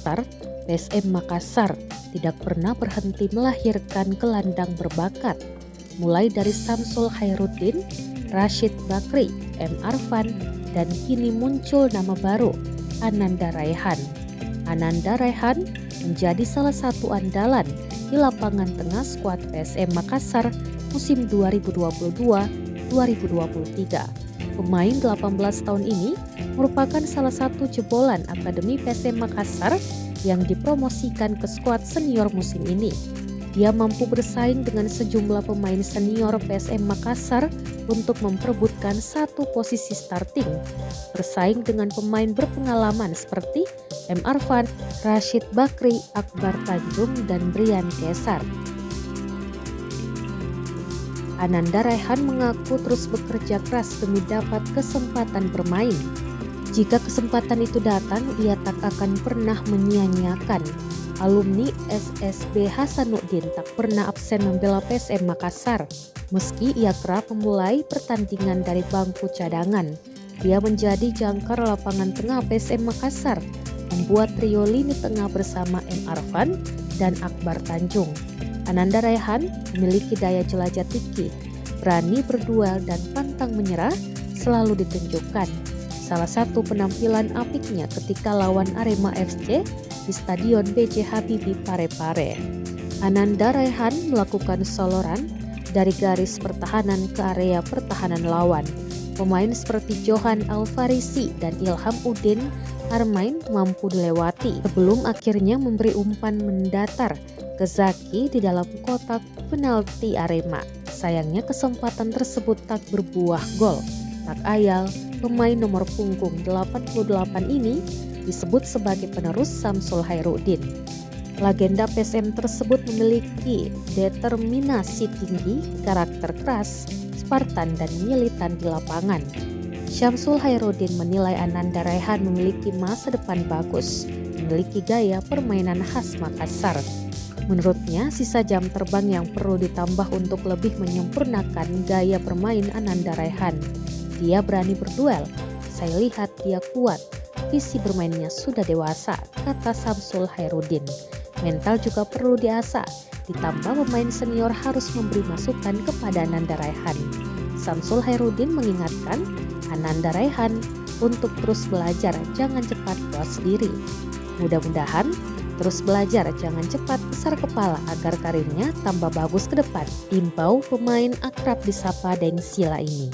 Makassar, PSM Makassar tidak pernah berhenti melahirkan gelandang berbakat, mulai dari Syamsul Khairuddin, Rashid Bakri, M. Arfan, dan kini muncul nama baru, Ananda Raihan. Ananda Raihan menjadi salah satu andalan di lapangan tengah skuad PSM Makassar musim 2022-2023. Pemain 18 tahun ini merupakan salah satu jebolan Akademi PSM Makassar yang dipromosikan ke skuad senior musim ini. Dia mampu bersaing dengan sejumlah pemain senior PSM Makassar untuk memperebutkan satu posisi starting, bersaing dengan pemain berpengalaman seperti M. Arfan, Rashid Bakri, Akbar Tanjung, dan Brian Kesar. Ananda Raihan mengaku terus bekerja keras demi dapat kesempatan bermain. Jika kesempatan itu datang, ia tak akan pernah menyia-nyiakan. Alumni SSB Hasanuddin tak pernah absen membela PSM Makassar. Meski ia kerap memulai pertandingan dari bangku cadangan, dia menjadi jangkar lapangan tengah PSM Makassar, membuat trio lini tengah bersama M. Arfan dan Akbar Tanjung. Ananda Raihan memiliki daya jelajah tinggi, berani berduel dan pantang menyerah selalu ditunjukkan. Salah satu penampilan apiknya ketika lawan Arema FC di Stadion B.J. Habibie Parepare. Ananda Raihan melakukan soloran dari garis pertahanan ke area pertahanan lawan. Pemain seperti Johan Alfarisi dan Ilham Udin Armain mampu dilewati sebelum akhirnya memberi umpan mendatar ke Zaki di dalam kotak penalti Arema. Sayangnya kesempatan tersebut tak berbuah gol. Tak ayal, pemain nomor punggung 88 ini disebut sebagai penerus Syamsul Khairuddin. Legenda PSM tersebut memiliki determinasi tinggi, karakter keras, Spartan dan militan di lapangan. Syamsul Khairuddin menilai Ananda Raihan memiliki masa depan bagus, memiliki gaya permainan khas Makassar. Menurutnya, sisa jam terbang yang perlu ditambah untuk lebih menyempurnakan gaya bermain Ananda Raihan. Dia berani berduel, saya lihat dia kuat, visi bermainnya sudah dewasa, kata Syamsul Khairuddin. Mental juga perlu diasah, ditambah pemain senior harus memberi masukan kepada Ananda Raihan. Syamsul Khairuddin mengingatkan Ananda Raihan untuk terus belajar, jangan cepat puas diri. Mudah-mudahan terus belajar, jangan cepat besar kepala agar karirnya tambah bagus ke depan. Imbau pemain akrab disapa Deng Sila ini.